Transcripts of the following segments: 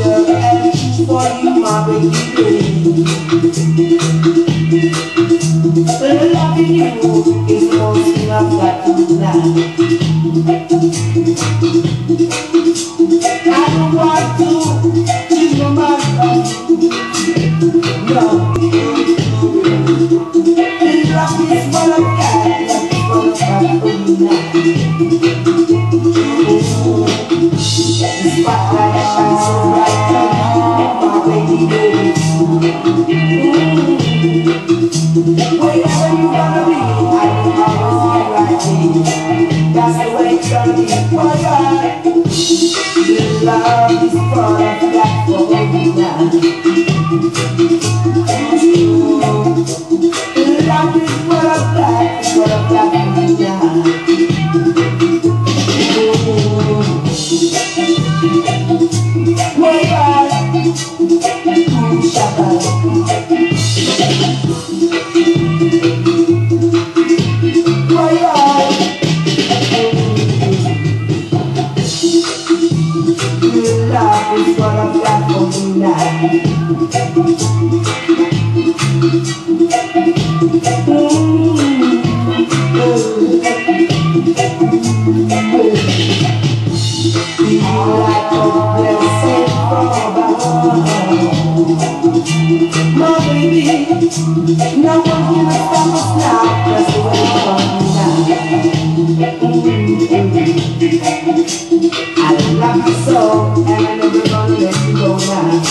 your hands for you, my baby. Loving you is the most thing I've got to do now. I don't want to give no man no. Love is what I've got, love is what I've got for you now. The spotlight shines so bright on you, my baby. Wherever you wanna be, I will always be right here. That's the way it's gonna be for you. Love is what I've got for you now. Love is what I've got for you now. Love is what I've got for you now. Feel like a blessing from above. My baby, no one can stop us now. That's the way it's going now. I love you so, and I never gonna let you go now.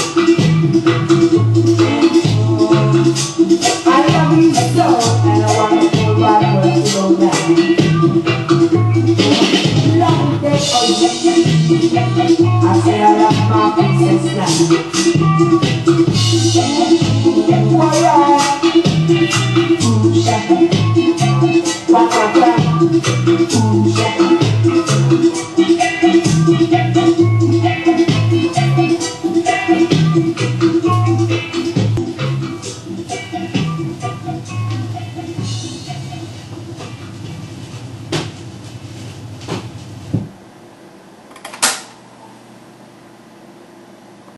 I love you so, and I wanna feel right where you go now. Long day, oh yeah. I say I love my princess now.